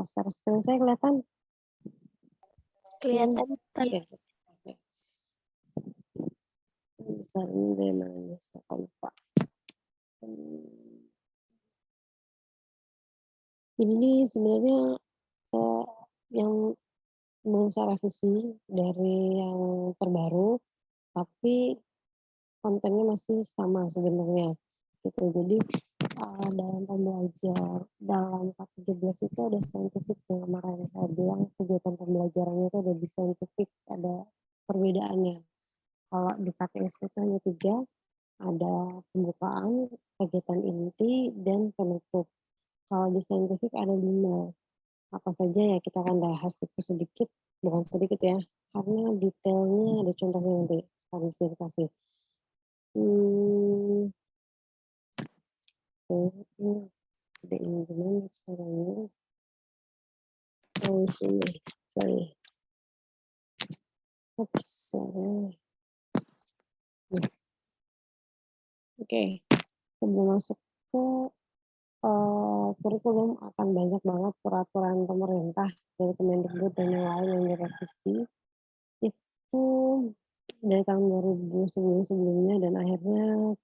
Share screen saya kelihatan? Kelihatan. Oke. Oke. Bisa ini dari mana? Saya lupa. Ini sebenarnya yang belum saya revisi dari yang terbaru, tapi kontennya masih sama sebenarnya, gitu. Jadi, dalam K-13 itu ada scientific yang kemarin saya bilang kegiatan pembelajarannya itu ada di scientific, ada perbedaannya. Kalau di KTSP itu hanya 3, ada pembukaan, kegiatan inti, dan penutup. Kalau di scientific ada 5. Apa saja ya kita akan bahas sedikit, bukan sedikit ya, karena detailnya ada contohnya nanti akan saya kasih. Ada ini gimana caranya? Oh sini, sorry. Oops, sorry. Oke, sebelum masuk ke kurikulum akan banyak banget peraturan pemerintah dari Kemendikbud dan yang lain yang direvisi. Itu dari tahun 2000 sebelumnya dan akhirnya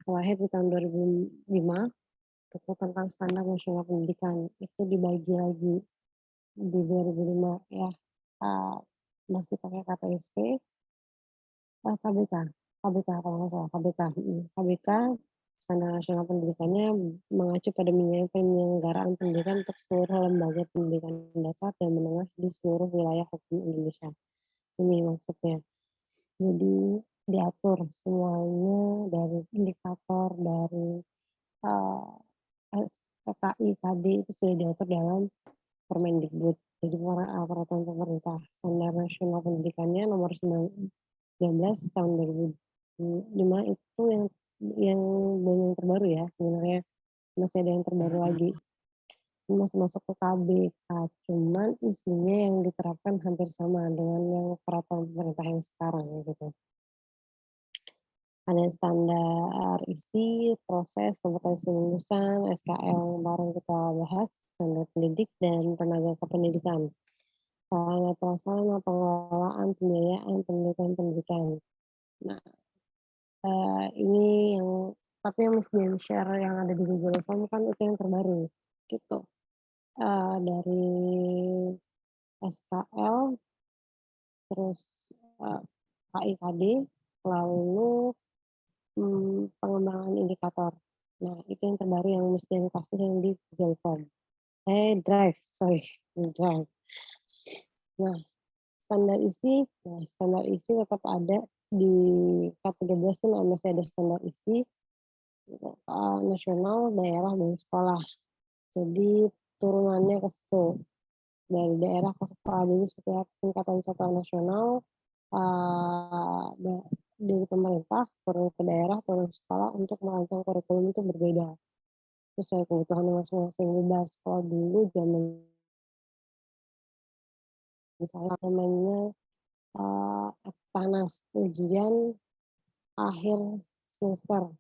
terakhir di tahun 2005 itu tentang standar nasional pendidikan itu dibagi lagi di 2005 ya, masih pakai KTSP, KBK kalau nggak salah KBK standar nasional pendidikannya mengacu pada penyelenggaraan pendidikan untuk seluruh lembaga pendidikan dasar dan menengah di seluruh wilayah hukum Indonesia. Ini maksudnya. Jadi diatur semuanya dari indikator, dari SKI tadi itu sudah diatur dalam Permendikbud. Jadi peraturan pemerintah standar nasional pendidikannya nomor 19 tahun 2005 itu yang terbaru ya sebenarnya, masih ada yang terbaru lagi. Masih masuk ke KBK, cuman isinya yang diterapkan hampir sama dengan yang peraturan pemerintah yang sekarang gitu. Ada standar isi, proses, kompetensi lulusan, SKL yang kemarin kita bahas, standar pendidik, dan tenaga kependidikan. Sarana prasarana, pengelolaan, pembiayaan, pendidikan. Nah, ini yang tapi yang mesti di-share yang ada di Google Form kan itu yang terbaru, gitu. Dari SKL, terus KIKD, lalu pengembangan indikator. Nah, itu yang terbaru yang mesti dikasih yang di Google Form. Drive, Drive. Nah, standar isi tetap ada di K-13 itu masih ada standar isi nasional, daerah, dan sekolah. Jadi turunannya ke situ dari daerah ke sekolah. Jadi setiap tingkatan satuan nasional dari pemerintah turun ke daerah, turun ke sekolah untuk merancang kurikulum itu berbeda sesuai kebutuhan masing-masing bebas. Kalau dulu zaman misalnya namanya panas ujian akhir semester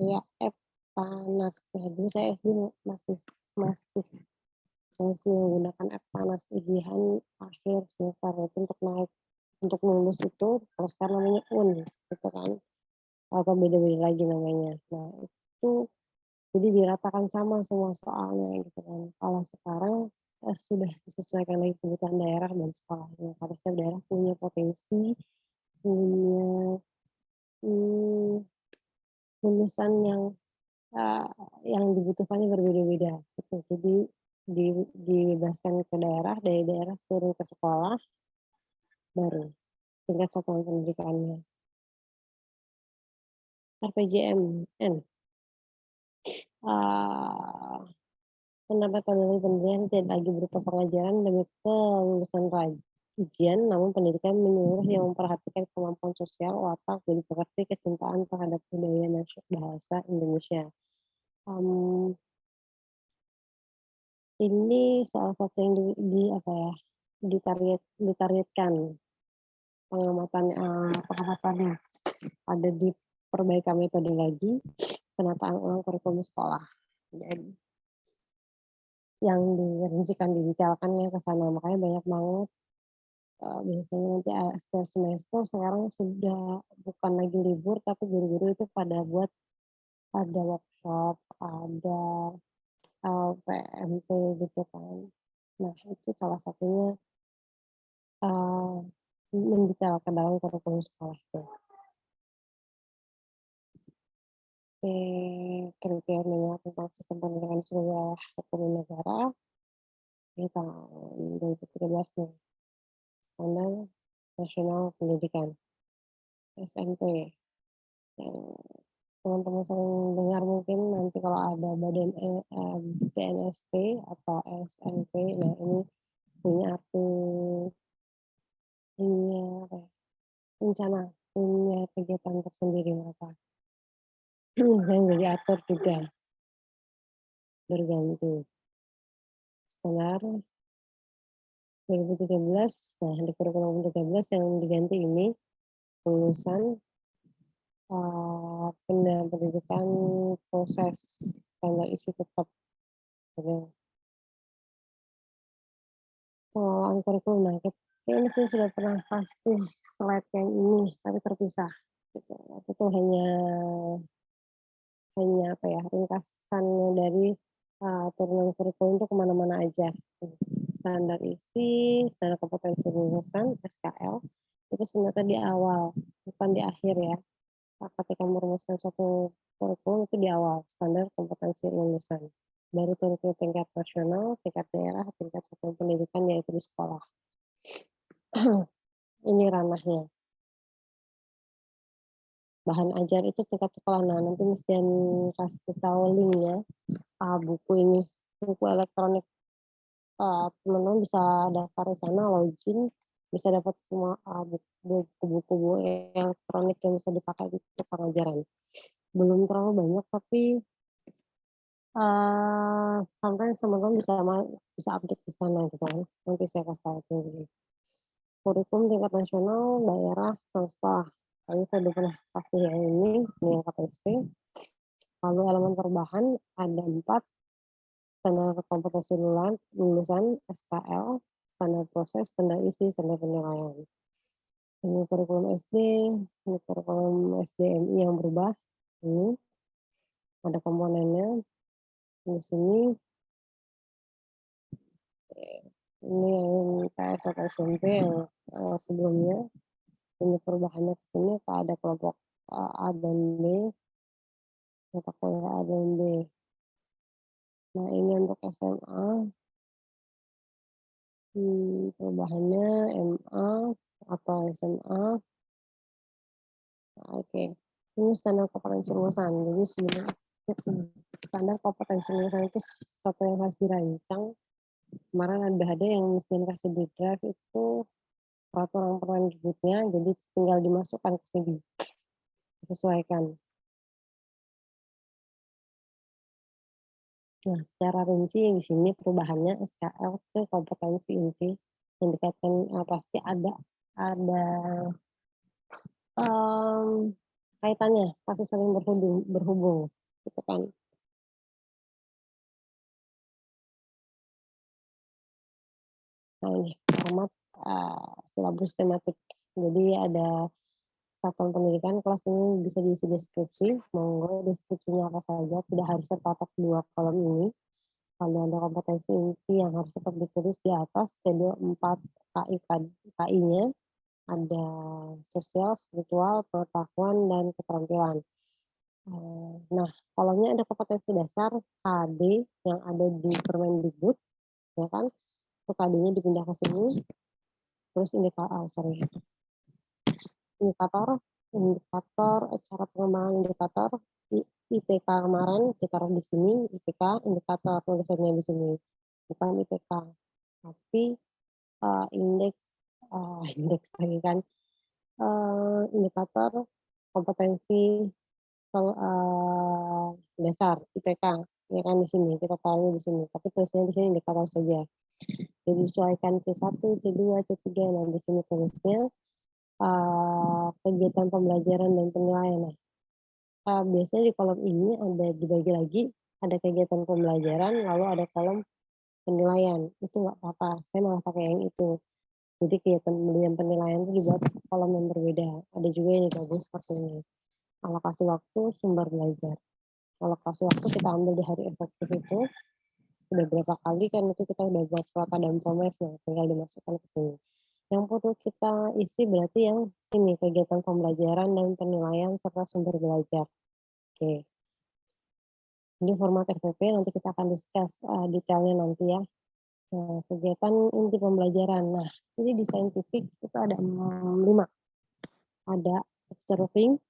ya panas ya dulu saya SD masih masih menggunakan panas ujian akhir semester itu untuk naik untuk lulus itu kalau sekarang namanya gitu kan atau beda-beda lagi namanya. Nah itu jadi diratakan sama semua soalnya gitu kan. Kalau sekarang sudah disesuaikan lagi kebutuhan daerah dan sekolahnya. Karena setiap daerah punya potensi, punya lulusan yang dibutuhkannya berbeda-beda. Gitu. Jadi dibebaskan ke daerah, dari daerah turun ke sekolah, baru tingkat satuan pendidikannya. RPJMN. Pendapatan dari pendidikan tidak lagi berupa pengajaran demi kelulusan ujian, namun pendidikan menyeluruh yang memperhatikan kemampuan sosial, watak, budi pekerti, kecintaan terhadap budaya bahasa Indonesia. Ini salah satu yang ditargetkan pengamatannya ada di perbaikan metodologi, penataan ulang kurikulum sekolah. Jadi yang dirincikan, didetailkannya ke sana, makanya banyak banget, biasanya nanti setiap semester sekarang sudah bukan lagi libur, tapi guru-guru itu pada buat ada workshop, ada, PMP gitu kan. Nah, itu salah satunya, eee, mendetailkan dalam kurikulum sekolah tuh. Kriteria minimal tentang sistem pendidikan seluruh hukum negara di tahun 2013 nih, Standar Nasional Pendidikan, SMP, yang teman-teman sering dengar mungkin nanti kalau ada badan BNSP atau SMP, nah ini punya arti punya apa ya, rencana, punya kegiatan tersendiri mereka, yang diatur juga berganti. Standar 2013, nah di kurikulum 13 yang diganti ini lulusan pendidikan proses tanda isi tetap gitu. Pengelolaan kurikulum, nah kayaknya mesti sudah pernah kasih slide yang ini, tapi terpisah gitu. Itu hanya apa ya, ringkasannya dari, turunan kurikulum itu kemana-mana aja. Standar isi, standar kompetensi lulusan, SKL, itu sebenarnya di awal, bukan di akhir ya. Ketika merumuskan suatu kurikulum itu di awal, standar kompetensi lulusan. Baru turun ke tingkat nasional, tingkat daerah, tingkat satuan pendidikan yaitu di sekolah. Ini ranahnya. Bahan ajar itu tingkat sekolah. Nah, nanti mesti kasih tahu linknya. Buku ini, buku elektronik. Teman-teman bisa daftar di sana, login, bisa dapat semua buku-buku elektronik yang bisa dipakai untuk pengajaran. Belum terlalu banyak, tapi sometimes teman-teman bisa update di sana gitu kan. Nanti saya kasih tahu sendiri. Kurikulum tingkat nasional, daerah, sama sekolah. Kali saya udah pernah kasih yang ini yang KTSP. Lalu elemen perubahan ada 4, standar kompetensi lulusan, SKL, standar proses, standar isi, standar penilaian. Ini kurikulum SD, ini kurikulum SDMI yang berubah. Ini ada komponennya di sini. Ini yang PS atau SMP yang sebelumnya. Ini perubahannya ke sini ada kelompok A dan B, mata kuliah A dan B. Nah ini untuk SMA, perubahannya MA atau SMA. Oke, ini standar kompetensi lulusan. Jadi sebenarnya standar kompetensi lulusan itu sesuatu yang harus dirancang. Kemarin ada yang mesti dikasih di draft itu peraturan permendikbudnya, jadi tinggal dimasukkan ke sini, disesuaikan. Nah, secara rinci di sini perubahannya SKL itu kompetensi inti yang dikaitkan pasti ada kaitannya, pasti saling berhubung gitu kan. Nah ini format silabus tematik. Jadi ada satuan pendidikan, kelas ini bisa diisi deskripsi, monggo deskripsinya apa saja, tidak harus terpatok 2 kolom ini. Kalau ada kompetensi inti yang harus tetap ditulis di atas, jadi 4 KI-nya, ada sosial, spiritual, pengetahuan, dan keterampilan. Nah, kolomnya ada kompetensi dasar, KD, yang ada di Permendikbud, ya kan, itu KD-nya dipindah ke sini, terus indikator, cara pengembangan indikator, IPK kemarin kita taruh di sini, IPK, indikator tulisannya di sini, bukan IPK, tapi indeks indeks lagi kan, indikator kompetensi dasar IPK, ya kan di sini kita taruh di sini, tapi tulisannya di sini indikator saja. Jadi sesuaikan C1, C2, C3, nah di sini tulisnya kegiatan pembelajaran dan penilaian. Nah, biasanya di kolom ini ada dibagi lagi, ada kegiatan pembelajaran, lalu ada kolom penilaian, itu nggak apa-apa, saya malah pakai yang itu. Jadi kegiatan pemberian penilaian itu dibuat kolom yang berbeda. Ada juga yang digabung seperti ini. Alokasi waktu, sumber belajar. Alokasi waktu kita ambil di hari efektif itu, udah berapa kali kan itu kita udah buat selata dan promes, nah tinggal dimasukkan ke sini. Yang perlu kita isi berarti yang ini, kegiatan pembelajaran dan penilaian serta sumber belajar. Oke. Ini format RPP, nanti kita akan discuss detailnya nanti ya. Nah, kegiatan inti pembelajaran. Nah, ini di saintifik itu ada 5. Ada observing,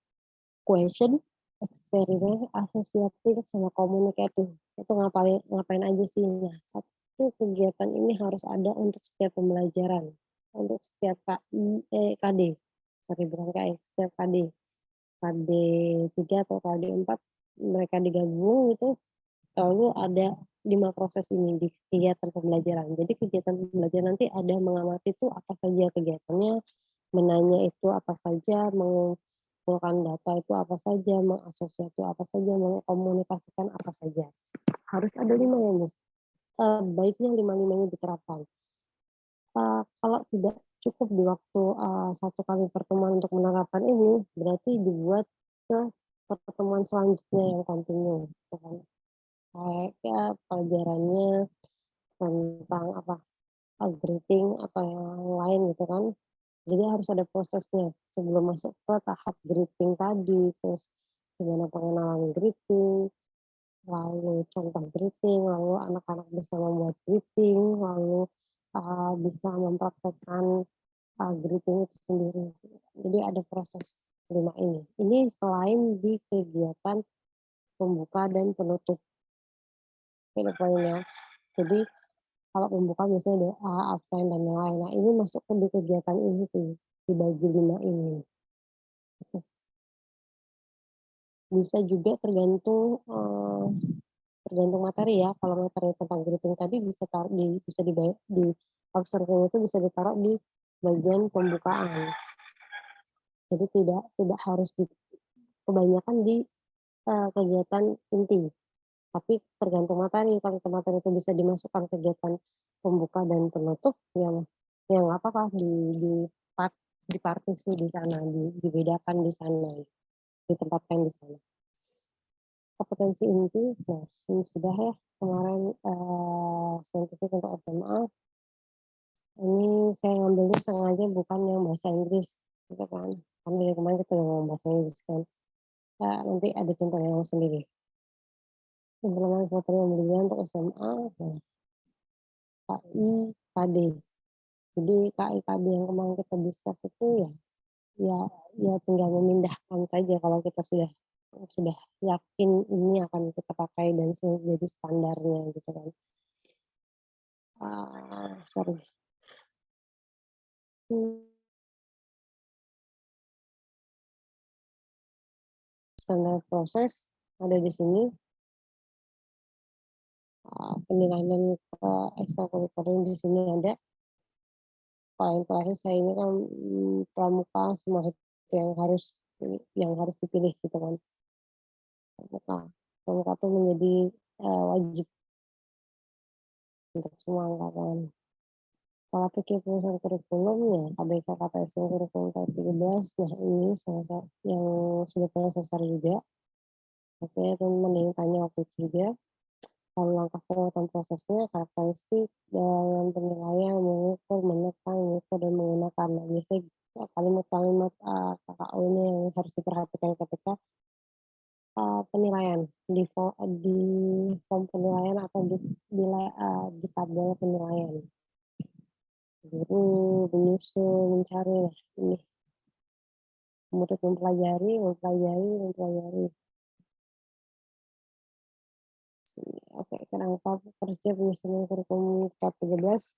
question, eksperimen, asosiatif, sama komunikatif. Itu ngapain aja sih? Nah, satu kegiatan ini harus ada untuk setiap pembelajaran. Untuk setiap KD. Sorry, bukan KI, setiap KD. KD 3 atau KD 4, mereka digabung gitu. Lalu ada 5 proses ini di kegiatan pembelajaran. Jadi kegiatan pembelajaran nanti ada mengamati itu apa saja kegiatannya, menanya itu apa saja, mengumpulkan data itu apa saja, mengasosiasi itu apa saja, mengkomunikasikan apa saja. Harus ada 5 ya, Miss. Baiknya 5-5-nya diterapkan. Kalau tidak cukup di waktu 1 kali pertemuan untuk menerapkan ini, berarti dibuat ke pertemuan selanjutnya yang kontinu, gitu kan. Kayak pelajarannya tentang apa, greeting atau yang lain gitu kan. Jadi harus ada prosesnya sebelum masuk ke tahap greeting tadi, terus gimana pengenalan greeting, lalu contoh greeting, lalu anak-anak bisa membuat greeting, lalu bisa mempraktekkan greeting itu sendiri. Jadi ada proses 5 ini. Ini selain di kegiatan pembuka dan penutup. Itu poinnya. Jadi kalau pembuka biasanya doa, absen, dan yang lain. Nah, ini masuk ke di kegiatan ini tuh, dibagi 5 ini. Bisa juga tergantung tergantung materi ya. Kalau materi tentang greeting tadi bisa di observing itu bisa ditaruh di bagian pembukaan. Jadi tidak harus kebanyakan di kegiatan inti. Tapi tergantung materi, kalau materi itu bisa dimasukkan kegiatan pembuka dan penutup, yang apa-apa dipartisi di sana, dibedakan di sana, ditempatkan di sana. Kompetensi inti, nah ini sudah ya kemarin saintifik untuk SMA. Ini saya ngambilnya sengaja bukan yang bahasa Inggris, gitu kan. Karena dari kemarin kita ngomong bahasa Inggris kan. Nanti ada contoh yang sendiri. Implementasi materi pembelajaran untuk SMA, nah, KI, KD. Jadi KI, KD yang kemarin kita discuss itu ya ya tinggal memindahkan saja kalau kita sudah yakin ini akan kita pakai dan jadi standarnya gitu kan. Sorry. Standar proses ada di sini. Penilaian ekstrakurikuler di sini ada. Kalau yang terakhir saya ini kan pramuka semua yang harus dipilih gitu kan. Pramuka itu menjadi wajib untuk semua angkatan. Kalau pikir perusahaan kurikulum ya KBK KPSN kurikulum tahun 13, nah ini salah satu yang sudah pernah sasar juga. Oke, teman-teman yang tanya waktu itu juga. Kalau langkah penguatan prosesnya, karakteristik dalam penilaian, mengukur, menekan, mengukur, dan menggunakan. Nah, biasanya kalimat-kalimat KKO ini yang harus diperhatikan ketika penilaian di form penilaian atau di tabel penilaian. Guru menyusun, mencari, nah ini murid mempelajari. Oke, kerangka kerja penyusunan kurikulum tahun 13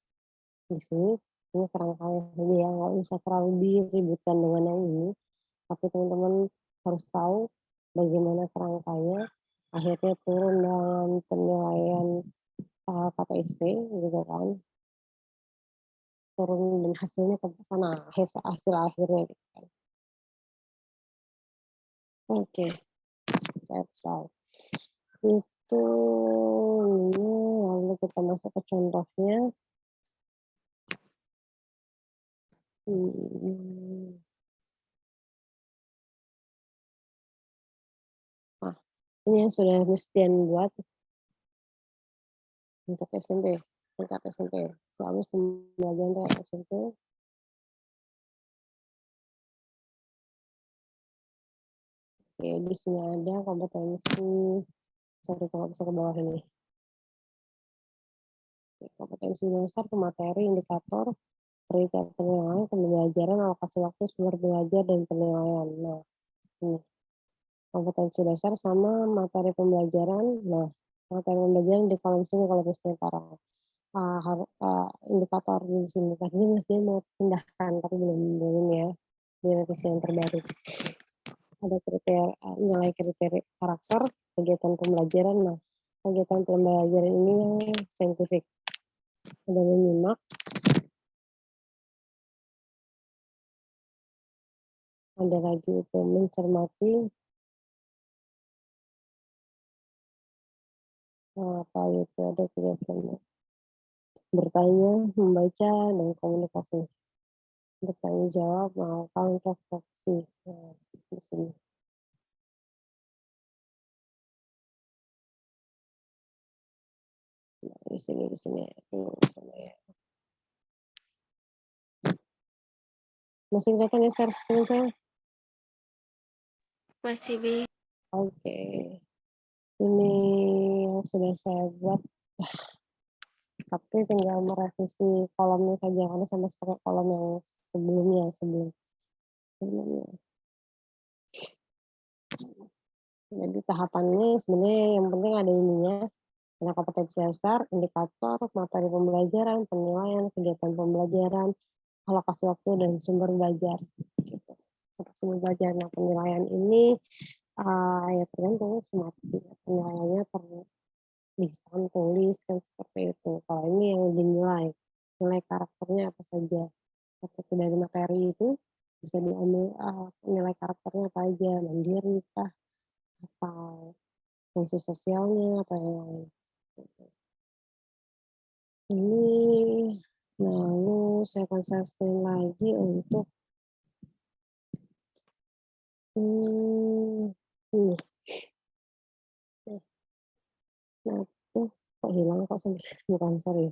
di sini. Ini kerangkanya saja ya, nggak usah terlalu diributkan dengan yang ini. Tapi teman-teman harus tahu bagaimana kerangkanya. Akhirnya turun dalam penilaian KPSP gitu kan. Turun dan hasilnya ke sana, hasil akhirnya gitu kan. Oke, that's all. itu ini, lalu kita masuk ke contohnya. Nah, ini yang sudah Mistian buat untuk SMP, tingkat SMP. Selalu pembelajaran tingkat SMP. Oke, di sini ada kompetensi. Sorry kalau bisa ke bawah ini. Kompetensi dasar, pemateri, indikator, kriteria penilaian, pembelajaran, alokasi waktu, sumber belajar, dan penilaian. Nah, ini kompetensi dasar sama materi pembelajaran. Nah, materi pembelajaran di kolom sini kalau misalnya para indikator di sini. Tadi mestinya mau pindahkan, tapi belum ya. Di revisi yang terbaru. Ada nilai kriteria karakter, kegiatan pembelajaran. Nah, kegiatan pembelajaran ini yang saintifik. Ada menyimak, ada lagi itu mencermati, apa itu ada kegiatan bertanya, membaca, dan komunikasi. Bertanya jawab, melakukan refleksi. Nah, di sini. Nah, di sini. Ya. Masih kelihatan ya share screen saya? Masih, Bi. Oke. Ini yang sudah saya buat. Tapi tinggal merevisi kolomnya saja, karena sama seperti kolom yang sebelumnya. Jadi tahapannya sebenarnya yang penting ada ininya. Ada kompetensi dasar, indikator, materi pembelajaran, penilaian, kegiatan pembelajaran, alokasi waktu, dan sumber belajar. Gitu. Untuk sumber belajar, nah penilaian ini ya tergantung penilaiannya lisan, tulis, kan seperti itu. Kalau ini yang dinilai, nilai karakternya apa saja. Seperti dari materi itu bisa diambil nilai karakternya apa aja, mandiri kah, atau fungsi sosialnya, atau yang lain. Ini lalu saya akan share screen lagi untuk ini. Nah, kok hilang kok sampai bukan sorry.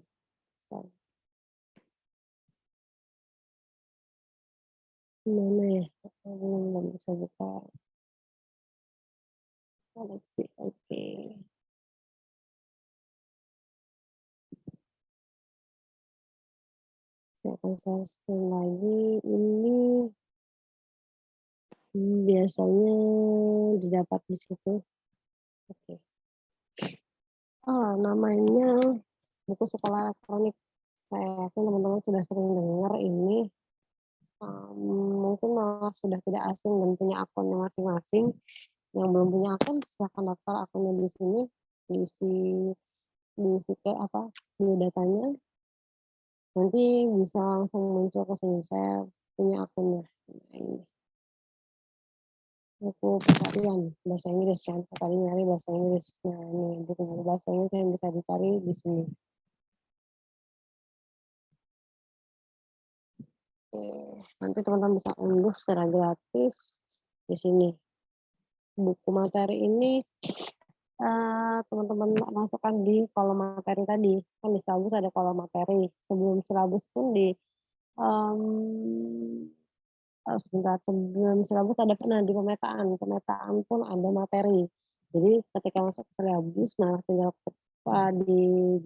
Mana ya? Belum bisa buka. Koleksi, oke. Saya akan share screen lagi. Ini biasanya didapat di situ. Oke. Namanya buku sekolah elektronik. Saya yakin teman-teman sudah sering dengar ini. Mungkin malah sudah tidak asing dan punya akunnya masing-masing. Yang belum punya akun silahkan daftar akunnya di sini, diisi kayak apa biodatanya, nanti bisa langsung muncul ke sini. Saya punya akunnya. Nah, ini buku pencarian bahasa Inggris kan, tadi nyari bahasa Inggris. Nah ini buku bahasa Inggris yang bisa dicari di sini. Nanti teman-teman bisa unduh secara gratis di sini. Buku materi ini teman-teman masukkan di kolom materi tadi. Kan di silabus ada kolom materi. Sebelum silabus pun di sebentar, sebelum silabus ada di pemetaan. Pemetaan pun ada materi. Jadi ketika masuk ke silabus, nah tinggal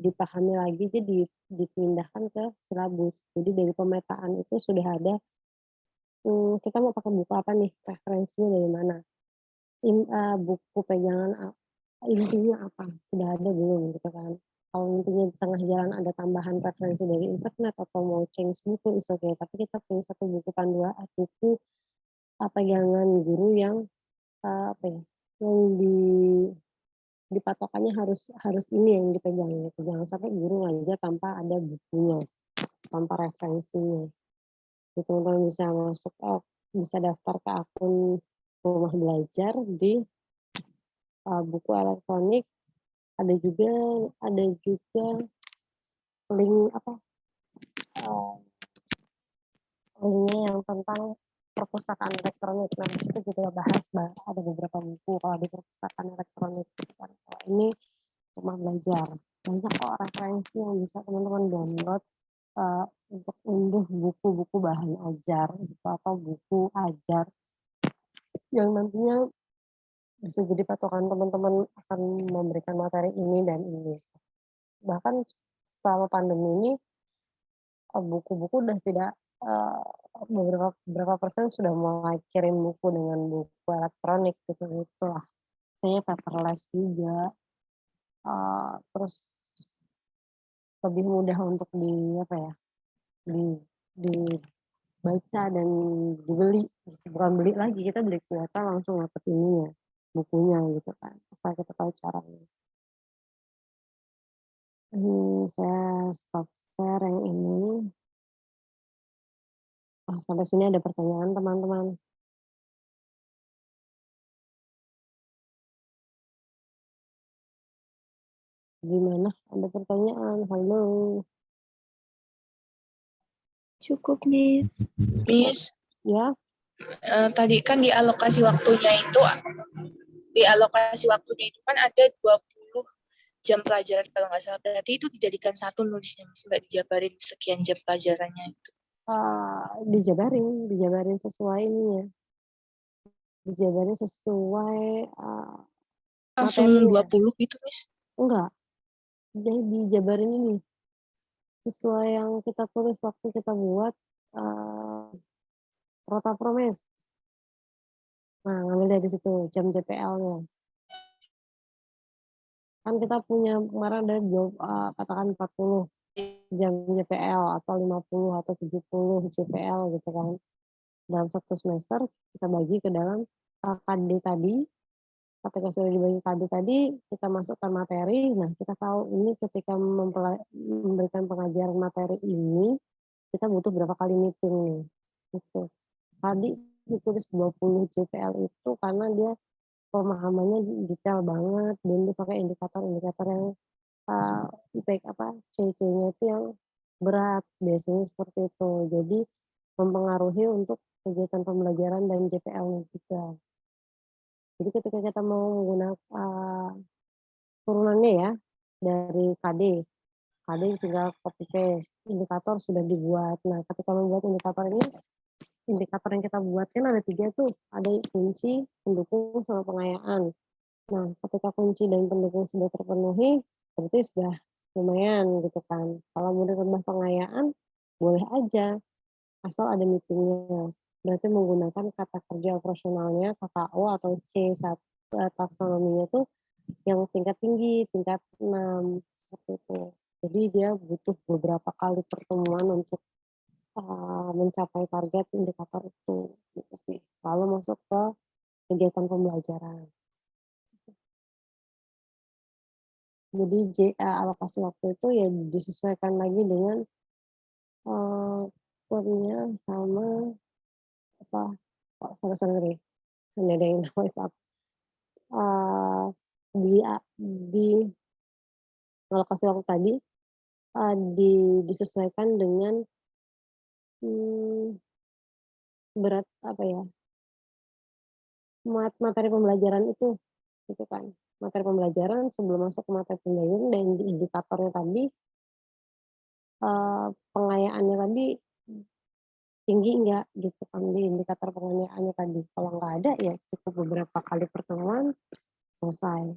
dipahami lagi, jadi dipindahkan ke silabus. Jadi dari pemetaan itu sudah ada, kita mau pakai buku apa nih, referensinya dari mana, buku pegangan intinya apa, sudah ada belum gitu kan. Kalau intinya di tengah jalan ada tambahan referensi dari internet atau mau change buku, is okay. Tapi kita punya satu buku panduan, buku pegangan guru yang apa ya, yang dipatokannya harus ini yang dipegang gitu. Jangan sampai guru ngajar tanpa ada bukunya, tanpa referensinya. Jadi teman-teman bisa masuk, bisa daftar ke akun rumah belajar di buku elektronik ada juga link apa linknya yang tentang perpustakaan elektronik. Nah, di situ juga bahas ada beberapa buku kalau di perpustakaan elektronik. Kalau ini rumah belajar, banyak kok referensi yang bisa teman-teman download untuk unduh buku-buku bahan ajar gitu, atau buku ajar yang nantinya bisa jadi patokan teman-teman akan memberikan materi ini dan ini. Bahkan selama pandemi ini buku-buku udah tidak beberapa persen sudah mulai kirim buku dengan buku elektronik gitu lah. Saya paperless juga, terus lebih mudah untuk dibaca dan dibeli. Bukan beli lagi, kita beli kuota langsung dapet ininya, bukunya gitu kan, asal kita tahu caranya. Ini saya stop share yang ini. Sampai sini ada pertanyaan teman-teman? Gimana? Ada pertanyaan? Halo? Cukup, Miss. Miss, Ya? tadi kan dialokasi waktunya kan ada 20 jam pelajaran kalau nggak salah. Berarti itu dijadikan satu nulisnya, Miss, nggak dijabarin sekian jam pelajarannya itu. Dijabarin sesuai ininya. Dijabarin sesuai Langsung materinya. 20 gitu, Miss? Enggak. Jadi dijabarin ini. Sesuai yang kita tulis waktu kita buat Rota Promes. Nah, ngambil dari situ jam JPL-nya. Kan kita punya kemarin ada katakan 40 jam JPL atau 50 atau 70 JPL gitu kan. Dalam satu semester kita bagi ke dalam KD tadi. Ketika sudah dibagi KD tadi, kita masukkan materi. Nah, kita tahu ini ketika memberikan pengajaran materi ini, kita butuh berapa kali meeting nih. Gitu. Tadi ditulis 20 JPL itu karena dia pemahamannya detail banget dan dia pakai indikator-indikator yang CC-nya itu yang berat, biasanya seperti itu. Jadi mempengaruhi untuk kegiatan pembelajaran dan JPL-nya juga. Jadi ketika kita mau menggunakan turunannya ya dari KD tinggal copy paste, indikator sudah dibuat. Nah, ketika membuat indikator ini, indikator yang kita buat kan ada 3 tuh, ada kunci, pendukung, sama pengayaan. Nah, ketika kunci dan pendukung sudah terpenuhi, berarti sudah lumayan gitu kan. Kalau mau ditambah pengayaan, boleh aja, asal ada meetingnya. Berarti menggunakan kata kerja operasionalnya, KKO atau C1 taksonominya tuh yang tingkat tinggi, tingkat 6, seperti itu. Jadi dia butuh beberapa kali pertemuan untuk mencapai target indikator itu, gitu sih. Lalu masuk ke kegiatan pembelajaran. Jadi alokasi waktu itu ya disesuaikan lagi dengan kurnya sama sorry, ini ada yang voice up. Di alokasi waktu tadi disesuaikan dengan berat materi pembelajaran itu, gitu kan. Materi pembelajaran sebelum masuk ke materi pembelajaran dan di indikatornya tadi, pengayaannya tadi tinggi enggak gitu kan di indikator pengayaannya tadi. Kalau nggak ada ya cukup beberapa kali pertemuan selesai.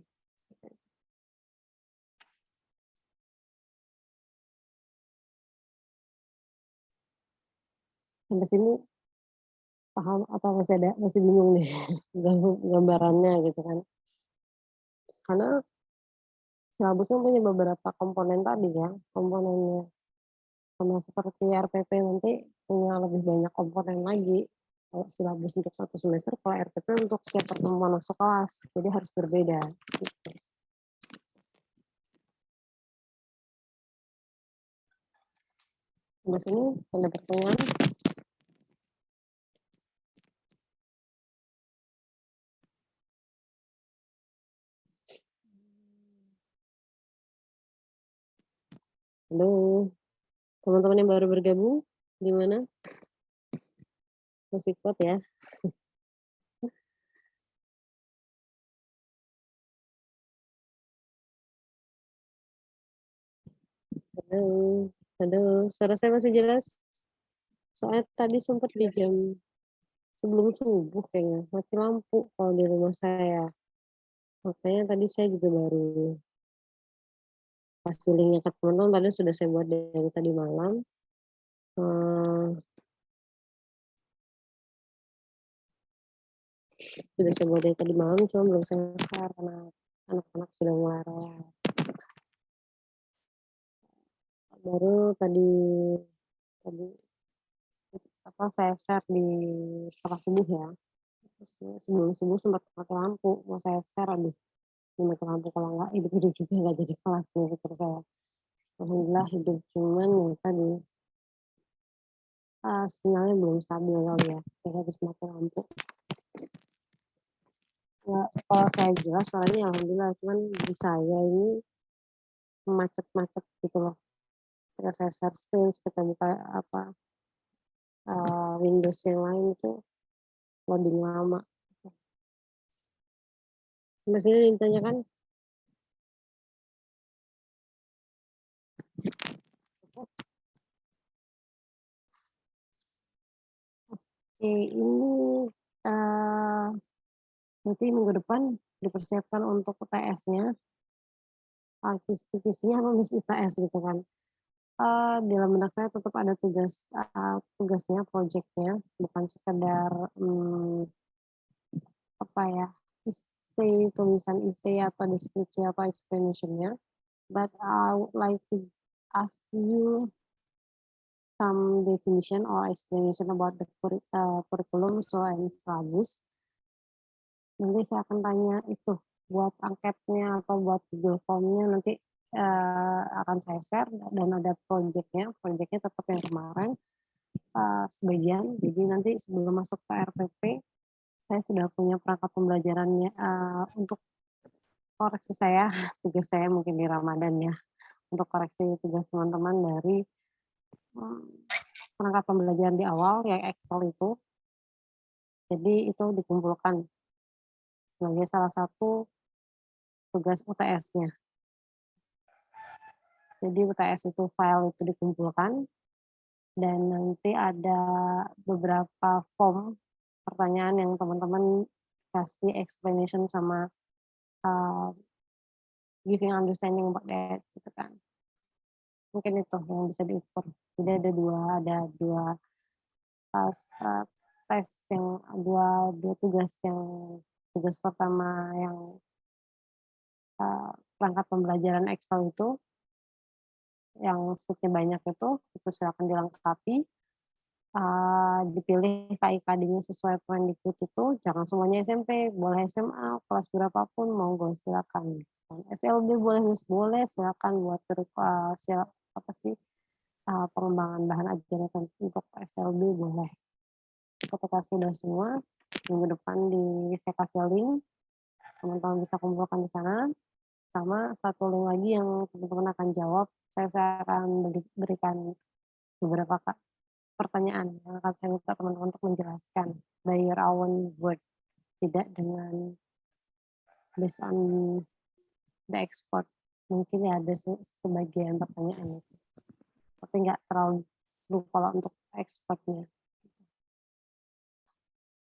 Sampai sini paham atau masih bingung nih gambarannya gitu kan. Karena silabusnya punya beberapa komponen tadi ya, komponennya. Sama seperti RPP nanti punya lebih banyak komponen lagi. Kalau silabus untuk satu semester, kalau RPP untuk setiap pertemuan masuk kelas. Jadi harus berbeda. Gitu. Di sini ada pertanyaan. Halo, teman-teman yang baru bergabung, gimana? Masih kuat ya? Halo, halo, suara saya masih jelas? Soalnya tadi sempat di Jelas. jam sebelum subuh kayaknya, mati lampu kalau di rumah saya. Makanya tadi saya juga baru kasih linknya ke teman-teman, padahal sudah saya buat dari tadi malam. Sudah saya buat dari tadi malam, cuma belum saya share karena anak-anak sudah mulai rewel. Baru tadi saya share di setelah subuh ya. Sebelum subuh sempat mati lampu, mau saya share, aduh, ini mati lampu kalau nggak hidup juga nggak jadi kelas nih pikir saya. Alhamdulillah hidup, cuman ya tadi sinyalnya belum stabil kali ya, saya habis mati lampu. Ya, kalau saya jelas suaranya alhamdulillah, cuman di saya ini macet-macet gitu loh. Ketika saya share screen, kita buka Windows yang lain itu loading lama. Sampai sini ditanyakan. Oke, ini nanti minggu depan dipersiapkan untuk UTS-nya. Kisi-kisinya apa misi UTS gitu kan. Dalam benak saya tetap ada tugasnya, project-nya, bukan sekedar tulisan essay atau deskripsi atau explanation-nya. But I would like to ask you some definition or explanation about the curriculum and syllabus. Nanti saya akan tanya itu buat angketnya atau buat Google Form-nya nanti akan saya share, dan ada project-nya tetap yang kemarin sebagian. Jadi nanti sebelum masuk ke RPP saya sudah punya perangkat pembelajarannya untuk koreksi saya, tugas saya mungkin di Ramadan ya, untuk koreksi tugas teman-teman dari perangkat pembelajaran di awal yang Excel itu. Jadi itu dikumpulkan sebagai salah satu tugas UTS-nya. Jadi UTS itu file itu dikumpulkan, dan nanti ada beberapa form pertanyaan yang teman-teman kasih explanation sama giving understanding about that gitu kan. Mungkin itu yang bisa diukur. Jadi ada dua tes yang dua tugas pertama yang perangkat pembelajaran Excel itu yang seatnya banyak itu silakan dilengkapi. Dipilih KIKD-nya sesuai Permendikbud itu, jangan semuanya SMP, boleh SMA, kelas berapapun, monggo silakan. SLB boleh, silakan buat pengembangan bahan ajaran untuk SLB boleh. Ketika sudah semua, minggu depan saya kasih link, teman-teman bisa kumpulkan di sana. Sama satu link lagi yang teman-teman akan jawab, saya akan berikan beberapa pertanyaan yang akan saya minta teman-teman untuk menjelaskan by your own word, tidak dengan based on the expert. Mungkin ya ada sebagian pertanyaan itu, tapi nggak terlalu kalau untuk expertnya.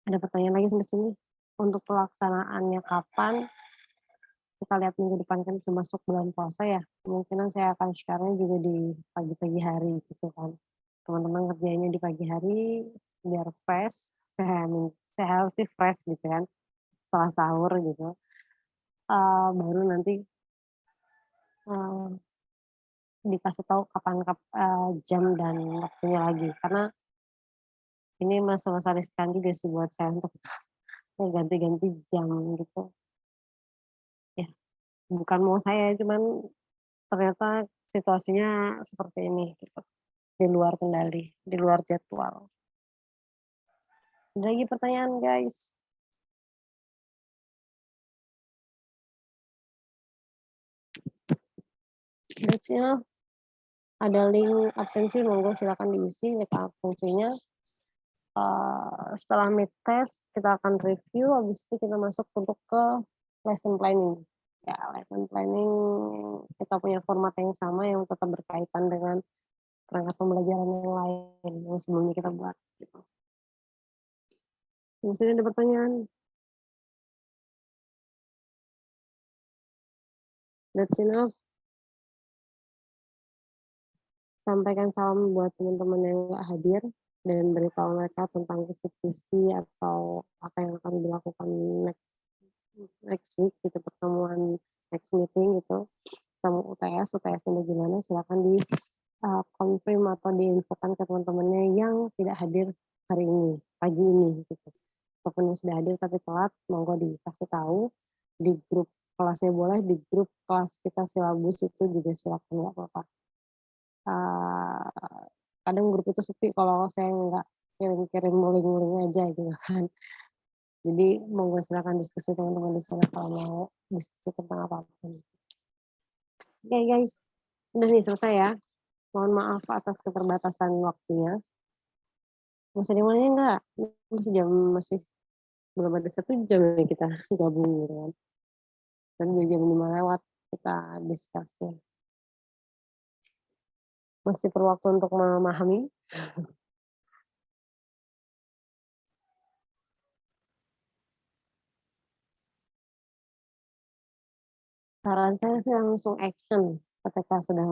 Ada pertanyaan lagi sampai sini? Untuk pelaksanaannya kapan? Kita lihat minggu depan kan sudah masuk bulan puasa ya. Kemungkinan saya akan share-nya juga di pagi-pagi hari gitu kan. Teman-teman kerjainnya di pagi hari biar fresh. Saya harus sih fresh gitu kan. Setelah sahur gitu. Baru nanti dikasih tahu kapan jam dan waktunya lagi. Karena ini masa-masa riskan juga sih buat saya untuk ganti-ganti jam gitu. Ya, bukan mau saya, cuman ternyata situasinya seperti ini gitu. Di luar kendali, di luar jadwal. Ada lagi pertanyaan guys? That's enough. ada link absensi, monggo silakan diisi link absensinya. Setelah mid test kita akan review, habis itu kita masuk untuk ke lesson planning. Ya, lesson planning kita punya format yang sama yang tetap berkaitan dengan perangkat pembelajaran yang lain yang sebelumnya kita buat. Gitu. Mungkin ada pertanyaan? That's enough. Sampaikan salam buat teman-teman yang nggak hadir dan beritahu mereka tentang kisi-kisi atau apa yang akan dilakukan next week gitu, pertemuan next meeting gitu, ketemu UTS-nya bagaimana, silakan di confirm atau diinfokan ke teman-temannya yang tidak hadir hari ini, pagi ini gitu. Ataupun yang sudah hadir tapi telat, monggo dikasih tahu di grup kelasnya boleh, di grup kelas kita silabus itu juga silakan, nggak apa-apa. Kadang grup itu sepi kalau saya nggak kirim-kirim link-link aja gitu kan. Jadi monggo silakan diskusi teman-teman di sana kalau mau diskusi tentang apapun. Oke guys, udah nih selesai ya. Mohon maaf atas keterbatasan waktunya. Masih dimulainya enggak? Masih belum ada 1 jam nih kita gabung gitu kan. Dan 2 jam 5 lewat kita diskusi. Masih perlu waktu untuk memahami. Saran saya sih langsung action. Ketika sudah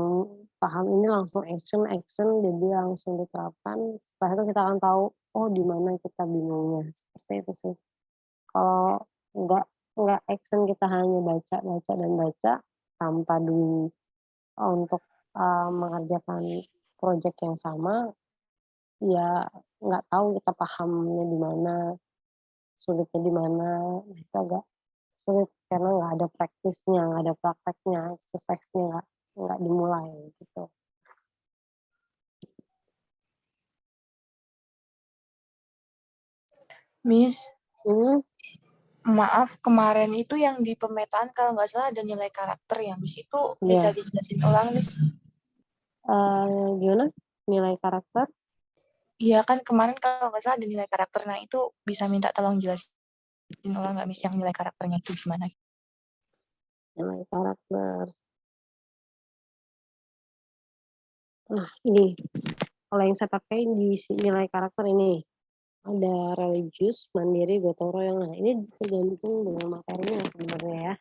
paham ini langsung action, jadi langsung diterapkan. Setelah itu kita akan tahu, oh di mana kita bingungnya. Seperti itu sih. Kalau nggak action, kita hanya baca dan baca tanpa untuk mengerjakan proyek yang sama, ya nggak tahu kita pahamnya di mana, sulitnya di mana, itu agak sulit karena nggak ada praktisnya, nggak ada prakteknya, exercise-nya nggak dimulai gitu. Miss, Maaf, kemarin itu yang di pemetaan kalau nggak salah ada nilai karakter ya, Miss. Itu bisa dijelasin ulang, Miss? Gimana? Nilai karakter? Iya kan kemarin kalau nggak salah ada nilai karakter, nah itu bisa minta tolong jelasin ulang nggak, Miss, yang nilai karakternya itu gimana? Nilai karakter. Nah ini, kalau yang saya pakai di nilai karakter ini, ada religius, mandiri, gotong royong. Nah ini tergantung dengan materinya sebenarnya ya.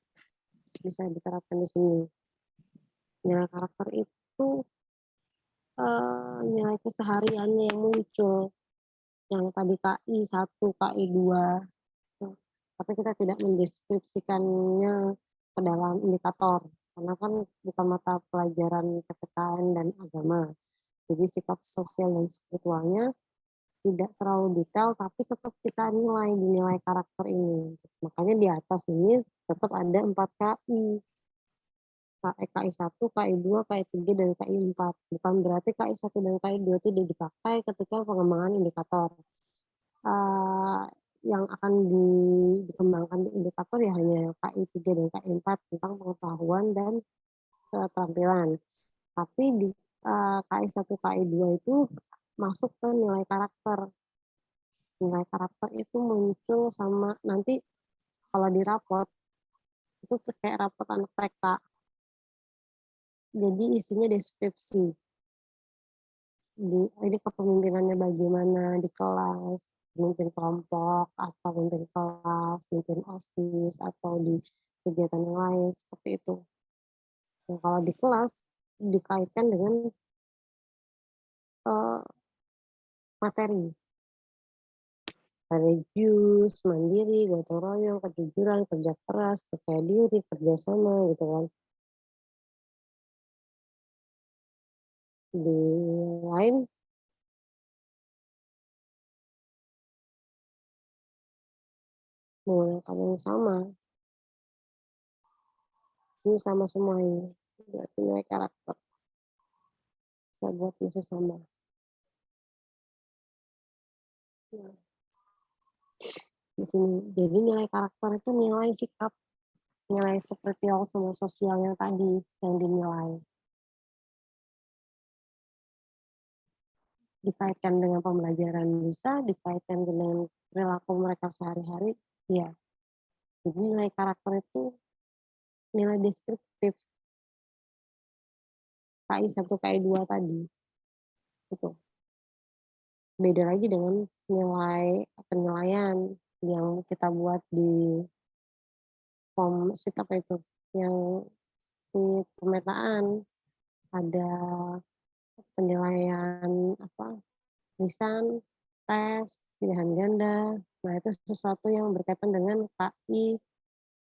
Bisa diterapkan di sini. Nilai karakter itu nilai kesehariannya yang muncul. Yang tadi KI 1, KI 2. Tapi kita tidak mendeskripsikannya ke dalam indikator. Karena kan bukan mata pelajaran PPKN dan agama. Jadi sikap sosial dan spiritualnya tidak terlalu detail, tapi tetap kita nilai di nilai karakter ini. Makanya di atas ini tetap ada 4 KI. KI 1, KI 2, KI 3, dan KI 4. Bukan berarti KI 1 dan KI 2 itu tidak dipakai ketika pengembangan indikator. Yang akan dikembangkan di indikator ya hanya KI 3 dan KI 4 tentang pengetahuan dan keterampilan. Tapi di KI 1, KI 2 itu masuk ke nilai karakter. Nilai karakter itu muncul sama nanti kalau di rapot, itu kayak rapot anak TK. Jadi isinya deskripsi. Ini kepemimpinannya bagaimana di kelas, memimpin kelompok, atau memimpin kelas, memimpin OSIS, atau di kegiatan yang lain, seperti itu. Nah, kalau di kelas, dikaitkan dengan materi. Religius, mandiri, gotong royong, kejujuran, kerja keras, percaya diri, kerjasama, gitu kan. Di lain, menggunakan yang sama. Ini sama semua ini. Berarti nilai karakter. Saya buat masih sama. Nah, di sini. Jadi nilai karakter itu nilai sikap, nilai seperti sama sosialnya tadi yang dinilai. dikaitkan dengan pembelajaran bisa, dikaitkan dengan perilaku mereka sehari-hari, iya. Jadi nilai karakter itu nilai deskriptif KI 1, KI 2 tadi, gitu. Beda lagi dengan nilai penilaian yang kita buat di form sheet apa itu, yang sheet pemetaan, ada penilaian apa, lisan, tes, pilihan ganda. Nah, itu sesuatu yang berkaitan dengan KI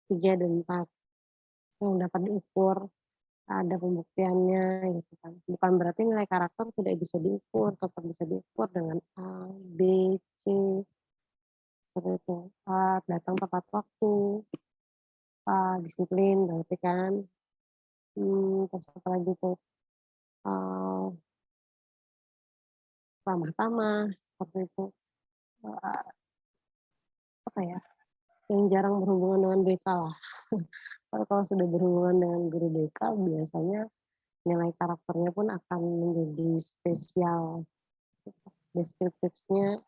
3 dan 4 yang dapat diukur, ada pembuktiannya gitu kan. Bukan berarti nilai karakter tidak bisa diukur, tetap bisa diukur dengan A, B, C, seperti itu. A, datang tepat waktu, A, disiplin berarti kan. Terus apa lagi tuh, ramah tamah, seperti itu. Apa ya, yang jarang berhubungan dengan BK lah. Kalau sudah berhubungan dengan guru BK, biasanya nilai karakternya pun akan menjadi spesial. Deskriptifnya,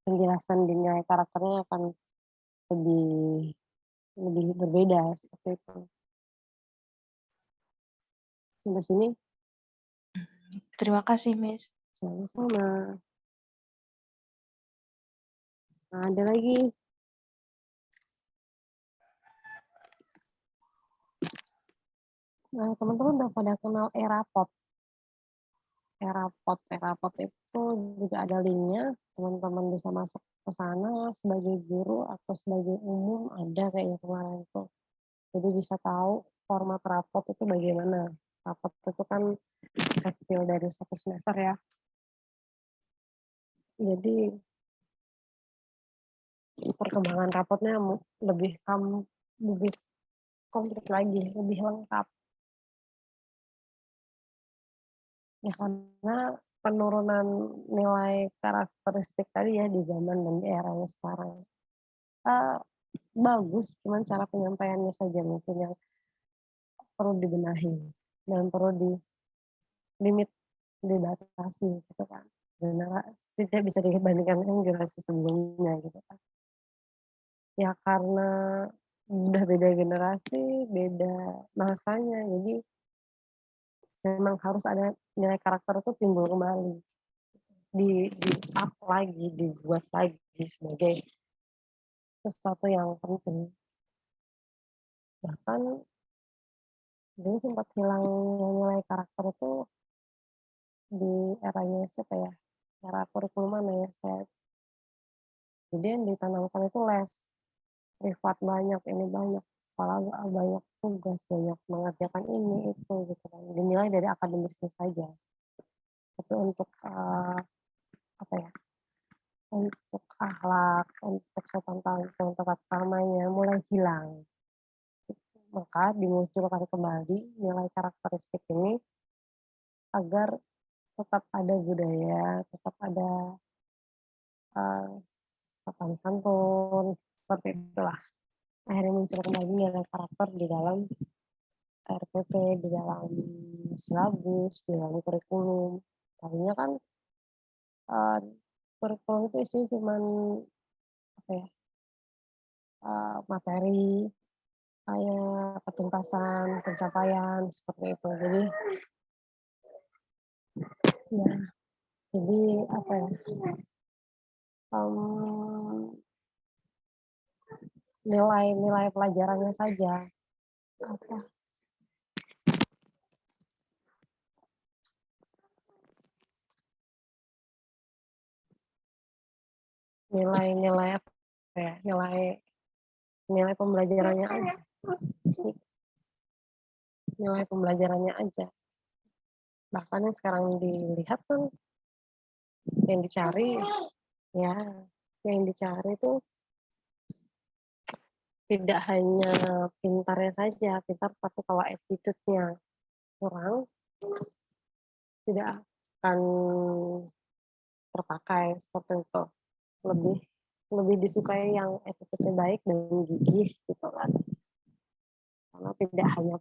penjelasan di nilai karakternya akan lebih lebih berbeda seperti itu. Sampai sini? Terima kasih, Miss. Sama-sama. Nah, ada lagi. Nah, teman-teman udah pada kenal Erapot. Erapot itu juga ada linknya. Teman-teman bisa masuk ke sana sebagai guru atau sebagai umum, ada kayaknya kemarin itu. Jadi bisa tahu format rapot itu bagaimana. Rapot itu kan hasil dari 1 semester ya. Jadi perkembangan rapotnya lebih komplit lagi, lebih lengkap. Ya karena penurunan nilai karakteristik tadi ya di zaman dan di eranya sekarang. Bagus, cuman cara penyampaiannya saja mungkin yang perlu dibenahi dan perlu limit, dibatasi gitu kan. Tidak bisa dibandingkan dengan generasi sebelumnya gitu kan. Ya karena udah beda generasi, beda masanya, jadi memang harus ada nilai karakter itu timbul kembali, di-up lagi, dibuat lagi sebagai sesuatu yang penting. Bahkan dulu sempat hilang nilai karakter itu di eranya siapa ya, era kurikulum mana ya, jadi yang ditanamkan itu les, privat banyak, ini banyak, sekolah banyak tugas, banyak mengerjakan ini, itu, gitu kan. Dinilai dari akademisnya saja. Tapi untuk, apa ya, untuk akhlak, untuk sopan santun, tata kramanya mulai hilang. Maka dimunculkan kembali nilai karakteristik ini agar tetap ada budaya, tetap ada sopan santun, seperti itulah. Akhirnya muncul kembali nilai karakter di dalam RPP, di dalam silabus, di dalam kurikulum. Tadinya kan kurikulum itu isinya cuma apa ya, materi, kayak ketuntasan, pencapaian, seperti itu. Jadi apa ya, nilai-nilai pelajarannya saja. Apa? Nilai-nilai apa ya, nilai pembelajarannya aja. Nilai pembelajarannya aja. Bahkan yang sekarang dilihat kan yang dicari ya, yang dicari itu tidak hanya pintarnya saja, pintar, tapi kalau attitude-nya kurang, tidak akan terpakai seperti itu. Lebih disukai yang attitude-nya baik dan gigih gitu kan. Karena tidak hanya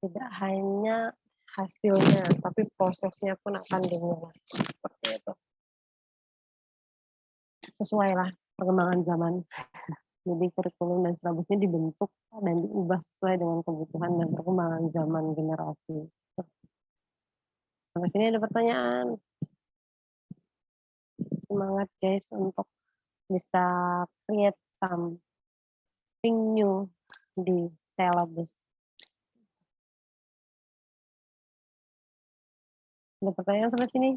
tidak hanya hasilnya, tapi prosesnya pun akan dimulai. Seperti itu. Sesuai lah perkembangan zaman. Jadi kurikulum dan silabusnya dibentuk dan diubah sesuai dengan kebutuhan dan perkembangan zaman generasi. Sampai sini ada pertanyaan. Semangat guys untuk bisa create something new di syllabus. Ada pertanyaan sampai sini?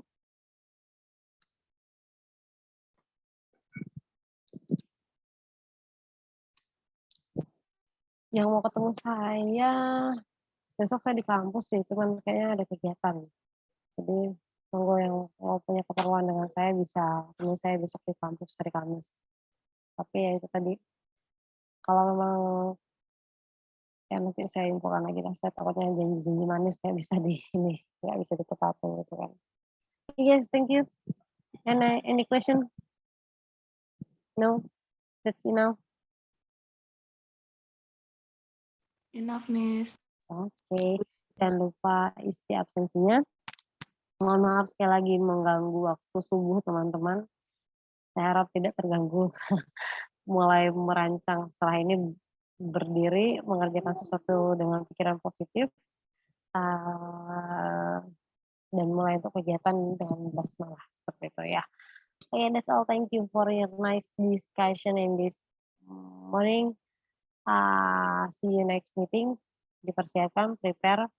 Yang mau ketemu saya, besok saya di kampus sih, cuman kayaknya ada kegiatan. Jadi, monggo yang mau punya keperluan dengan saya bisa temui saya besok di kampus hari Kamis. Tapi ya itu tadi, kalau memang ya nanti saya infokan lagi lah, saya takutnya janji-janji manis nggak bisa nggak bisa ditepati gitu kan. Okay, guys, thank you. Any question? No? That's enough? Enough, Miss. Oke, jangan lupa isi absensinya. Mohon maaf sekali lagi mengganggu waktu subuh teman-teman. Saya harap tidak terganggu. Mulai merancang setelah ini berdiri, mengerjakan sesuatu dengan pikiran positif, dan mulai untuk kegiatan dengan basmalah seperti itu ya. Okay, that's all. Thank you for your nice discussion in this morning. See you next meeting. Dipersiapkan, prepare.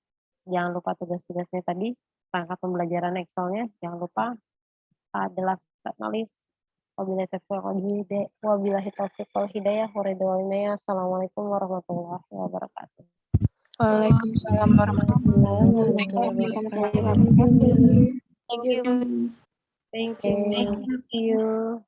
Jangan lupa tugas-tugasnya tadi. Perangkat pembelajaran Excel-nya. Jangan lupa. The last but not least. Wabillahi taufiq wal hidayah. Assalamualaikum warahmatullahi wabarakatuh. Waalaikumsalam warahmatullahi wabarakatuh. Thank you. Thank you. Thank you. See you.